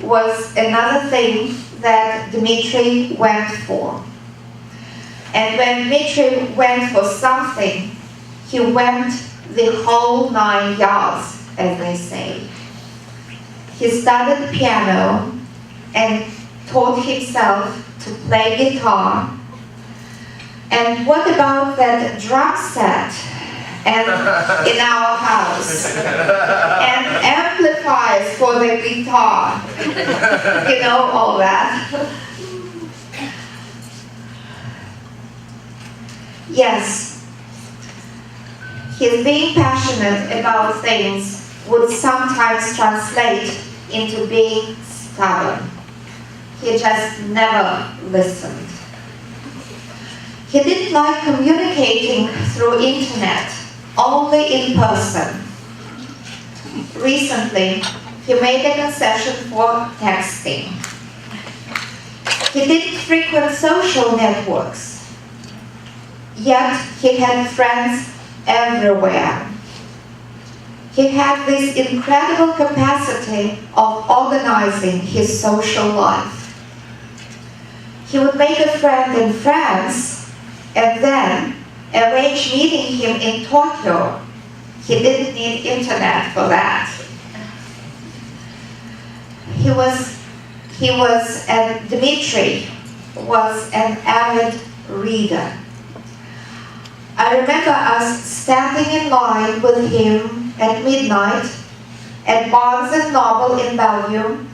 was another thing that Dmitri went for. And when Dmitri went for something, he went the whole 9 yards, as they say. He studied piano and taught himself to play guitar. And what about that drum set in our house? And amplifiers for the guitar. You know, all that. Yes, his being passionate about things would sometimes translate into being stubborn. He just never listened. He didn't like communicating through internet, only in person. Recently, he made a concession for texting. He didn't frequent social networks, yet he had friends everywhere. He had this incredible capacity of organizing his social life. He would make a friend in France and then arrange meeting him in Tokyo. He didn't need internet for that. Dmitri was an avid reader. I remember us standing in line with him at midnight at Barnes & Noble in Bellevue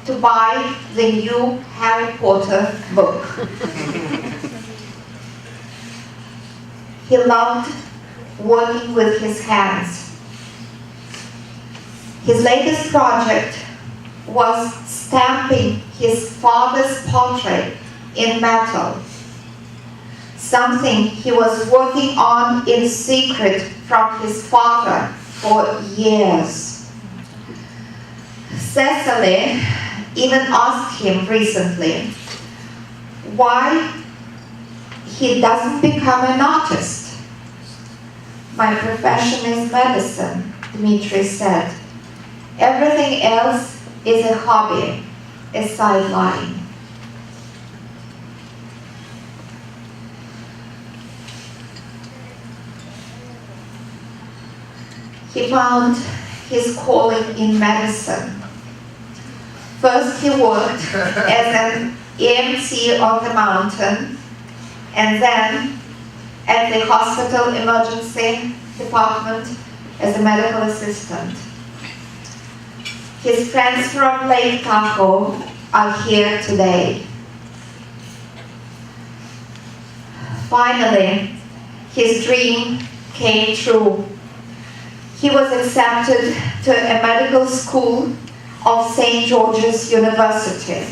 to buy the new Harry Potter book. He loved working with his hands. His latest project was stamping his father's portrait in metal, something he was working on in secret from his father for years. Cecily even asked him recently why he doesn't become an artist. My profession is medicine, Dmitri said. Everything else is a hobby, a sideline. He found his calling in medicine. First he worked as an EMT on the mountain, and then at the hospital emergency department as a medical assistant. His friends from Lake Tahoe are here today. Finally, his dream came true. He was accepted to a medical school of St. George's University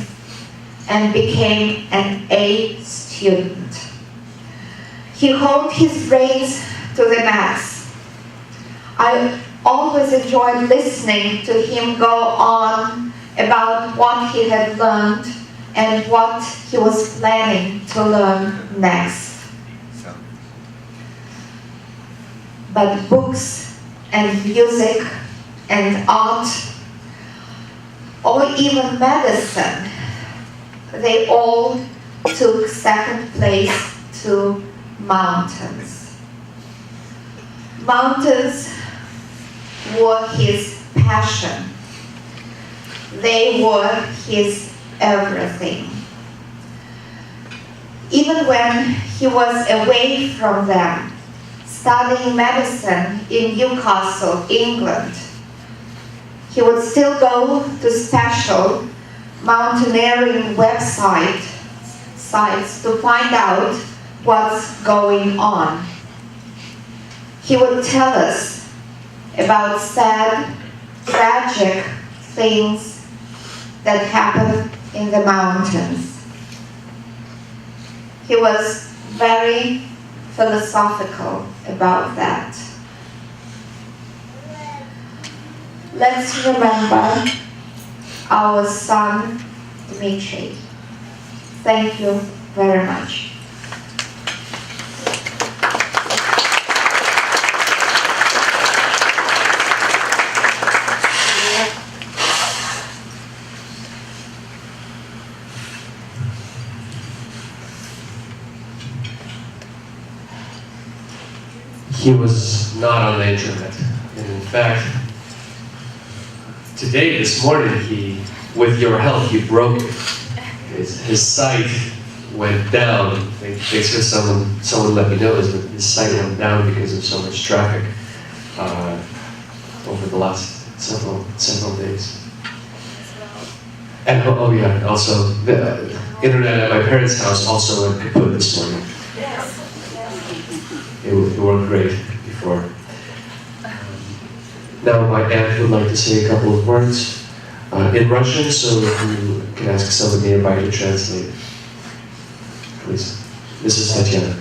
and became an A student. He honed his brains to the max. I always enjoyed listening to him go on about what he had learned and what he was planning to learn next. But books and music and art, or even medicine, they all took second place to mountains. Mountains were his passion. They were his everything. Even when he was away from them, studying medicine in Newcastle, England, he would still go to special mountaineering sites to find out what's going on. He would tell us about sad, tragic things that happen in the mountains. He was very philosophical about that. Let's remember our son, Dmitri. Thank you very much. he was not on the internet. And in fact, today, this morning, with your help, he broke it. His site went down. Thanks to someone let me know that his site went down because of so much traffic over the last several days. And oh yeah, also the internet at my parents' house also went kaput this morning. It worked great before. Now my aunt would like to say a couple of words in Russian, so if you can ask someone nearby to translate. Please. This is Tatiana.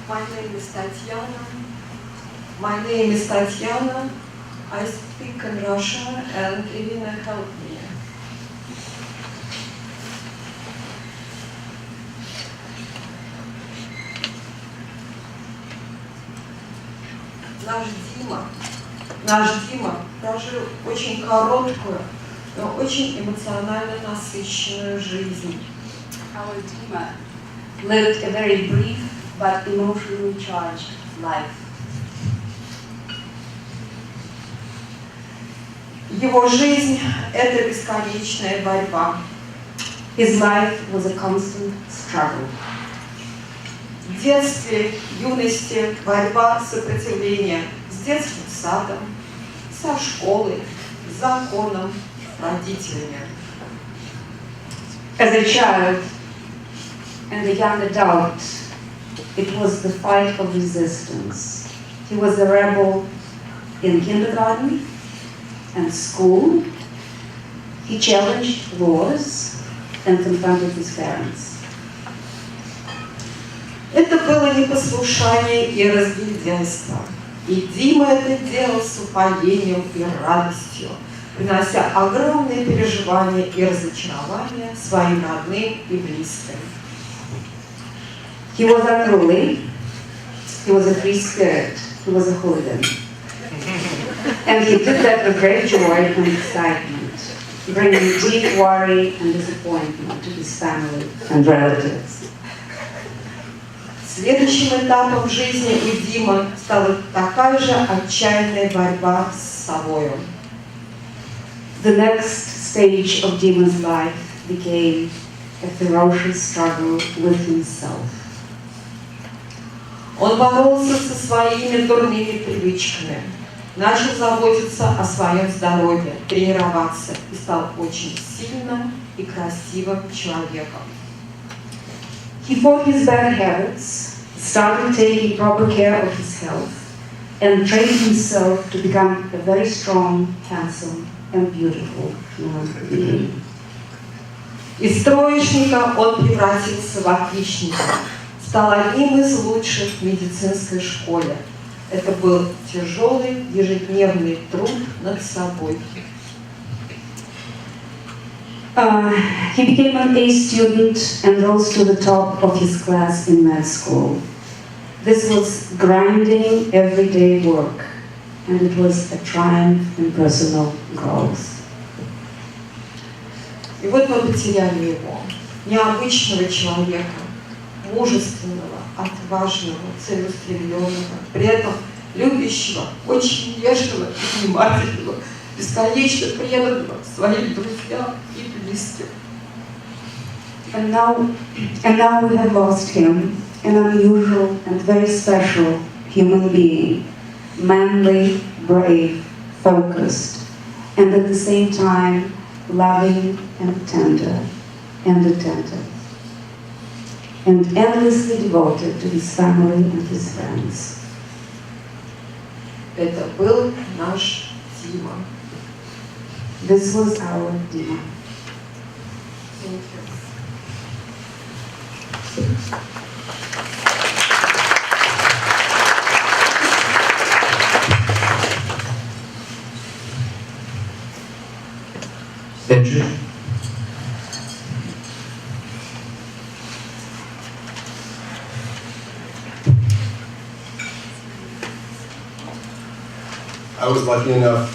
My name is Tatiana. My name is Tatiana. I speak in Russian and Irina helped me. Наш Дима прожил очень короткую, но очень эмоционально насыщенную жизнь. Our Dima lived a very brief but emotionally charged life. Его жизнь – это бесконечная борьба. His life was a constant struggle. В детстве, юности борьба, сопротивление с детским садом, со школой, с законом, родителями. As a child and a young adult, it was the fight of resistance. He was a rebel in kindergarten and school. He challenged laws and confronted his parents. Это было непослушание и разгильдяйство. И Дима это делал с упоением и радостью, принося огромные переживания и разочарования своим родным и близким. He was unruly, he was a free spirit, he was a hooligan. And he did that with great joy and excitement, bringing deep worry and disappointment to his family and relatives. Следующим этапом жизни у Димы стала такая же отчаянная борьба с собой. The next stage of Dima's life became a ferocious struggle with himself. Он боролся со своими дурными привычками, начал заботиться о своем здоровье, тренироваться и стал очень сильным и красивым человеком. He fought his bad habits, started taking proper care of his health, and trained himself to become a very strong, handsome, and beautiful human being. Из троечника он превратился в отличника, стал одним из лучших в медицинской школе. Это был тяжелый ежедневный труд над собой. He became an A student and rose to the top of his class in med school. This was grinding, everyday work, and it was a triumph in personal growth. И вот мы потеряли его, необычного человека, мужественного, отважного, целеустремленного, при этом любящего, очень нежного и внимательного, бесконечно преданного своим друзьям и близким. And now we have lost him, an unusual and very special human being, manly, brave, focused, and at the same time loving and tender and attentive, and endlessly devoted to his family and his friends. Это был наш Дима. This was our Dima. Thank you. Dmitri? I was lucky enough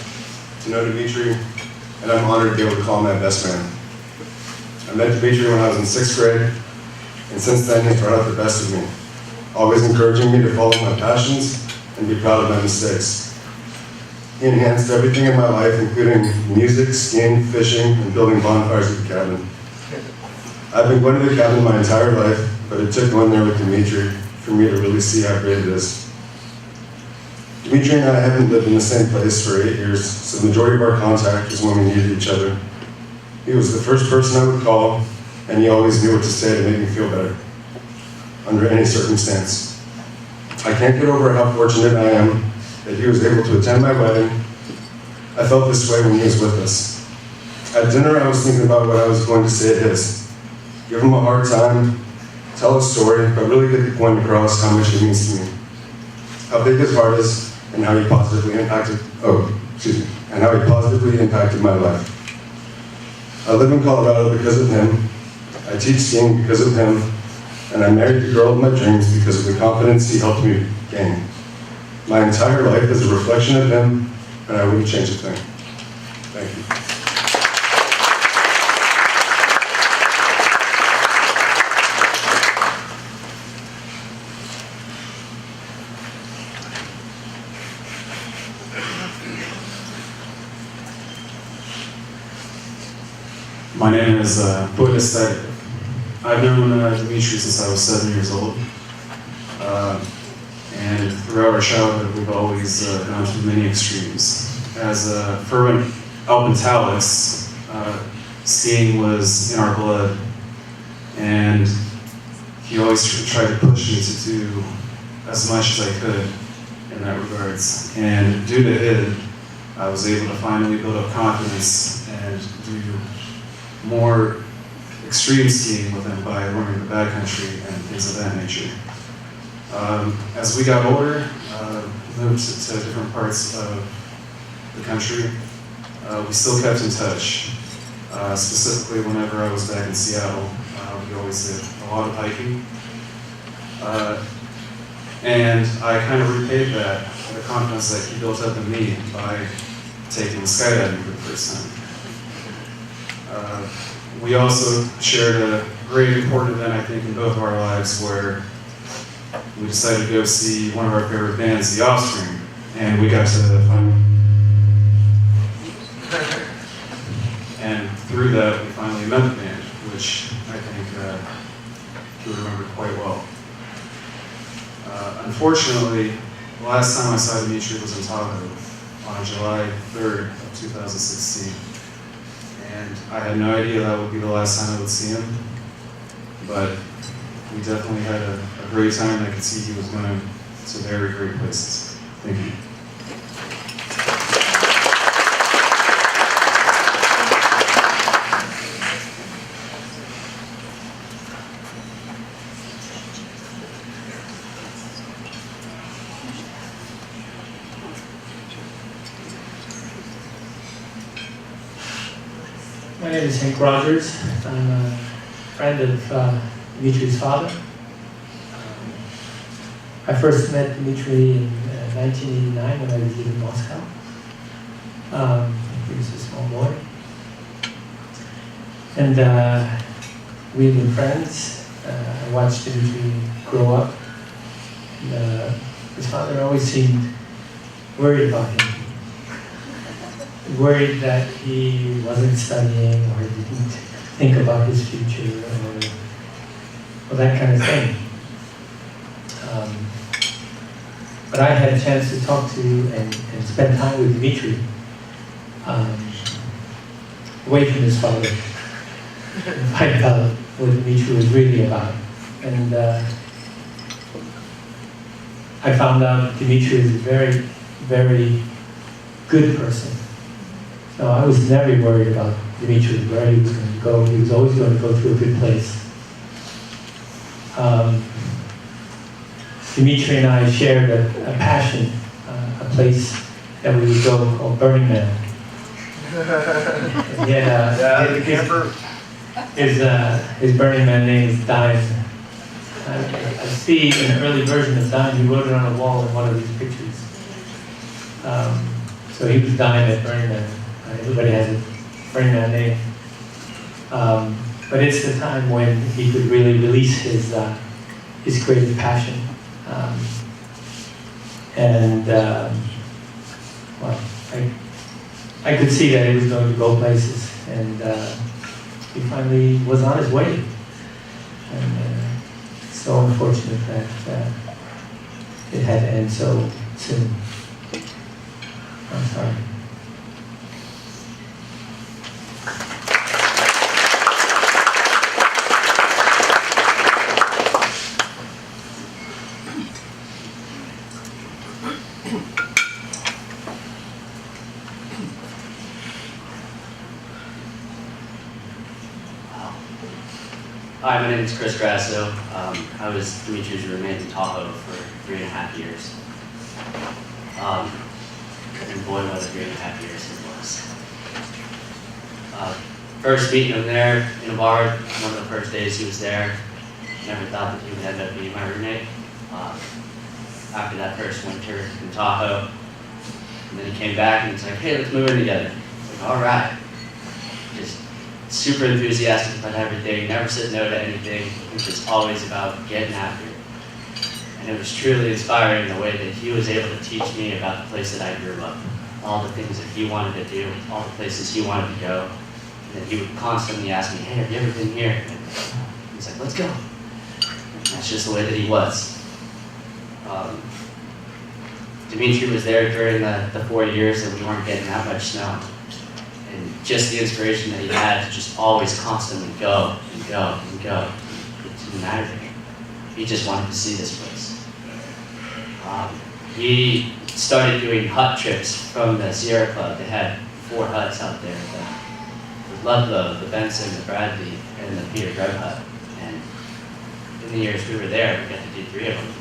to know Dmitri, and I'm honored to be able to call him my best man. I met Dmitri when I was in 6th grade, and since then he's brought out the best of me, always encouraging me to follow my passions and be proud of my mistakes. He enhanced everything in my life, including music, skiing, fishing, and building bonfires at the cabin. I've been going to the cabin my entire life, but it took going there with Dmitri for me to really see how great it is. Dmitri and I haven't lived in the same place for 8 years, so the majority of our contact was when we needed each other. He was the first person I would call, and he always knew what to say to make me feel better, under any circumstance. I can't get over how fortunate I am that he was able to attend my wedding. I felt this way when he was with us. At dinner, I was thinking about what I was going to say at his. Give him a hard time, tell a story, but really get the point across how much he means to me. How big his heart is, and how he positively impacted my life. I live in Colorado because of him. I teach skiing because of him, and I married the girl of my dreams because of the confidence he helped me gain. My entire life is a reflection of him, and I wouldn't change a thing. Thank you. My name is Boris. I've known Dmitri since I was 7 years old. And throughout our childhood, we've always gone through many extremes. As fervent alpentalics, skiing was in our blood, and he always tried to push me to do as much as I could in that regards. And due to it, I was able to finally build up confidence and do more extreme skiing with him by learning the backcountry and things of that nature. As we got older, moved to different parts of the country, we still kept in touch. Specifically, whenever I was back in Seattle, we always did a lot of hiking. And I kind of repaid that, the confidence that he built up in me by taking skydiving for the first time. We also shared a very important event, I think, in both of our lives where we decided to go see one of our favorite bands, The Offspring, and we got to and through that, we finally met the band, which I think we remember quite well. Unfortunately, the last time I saw Dmitri was in Tahoe on July 3rd of 2016. And I had no idea that would be the last time I would see him, but we definitely had a great time, and I could see he was going to very great places. Thank you. My name is Hank Rogers. I'm a friend of Dmitri's father. I first met Dmitri in 1989 when I visited Moscow. He was a small boy. And we've been friends. I watched Dmitri grow up. And, his father always seemed worried about him. Worried that he wasn't studying or didn't think about his future or that kind of thing. But I had a chance to talk to and spend time with Dmitri away from his father and find out what Dmitri was really about. And I found out Dmitri is a very, very good person. So I was never worried about Dmitri, where he was going to go. He was always going to go to a good place. Dmitri and I shared a passion, a place that we would go called Burning Man. His Burning Man name is Dime. I see an early version of Dime. He wrote it on a wall in one of these pictures. So he was Dime at Burning Man. Everybody has a Burning Man name. but it's the time when he could really release his creative passion. Well, I could see that he was going to go places, and he finally was on his way. And it's so unfortunate that it had to end so soon. I'm sorry. Hi, my name is Chris Grasso. I was Dmitri's roommate in Tahoe for 3.5 years. And boy, what a 3.5 years it was. First meeting him there in a bar, one of the first days he was there. Never thought that he would end up being my roommate. After that first winter in Tahoe, and then he came back and he's like, hey, let's move in together. I was like, all right. Just super enthusiastic about everything, never said no to anything. It was always about getting after it. And it was truly inspiring the way that he was able to teach me about the place that I grew up, all the things that he wanted to do, all the places he wanted to go. And then he would constantly ask me, hey, have you ever been here? And he's like, let's go. And that's just the way that he was. Dmitri was there during the 4 years that we weren't getting that much snow. And just the inspiration that he had to just always constantly go and go and go. It didn't matter to him. He just wanted to see this place. He started doing hut trips from the Sierra Club. They had 4 huts out there. The Ludlow, the Benson, the Bradley, and the Peter Greb hut. And in the years we were there, we got to do 3 of them.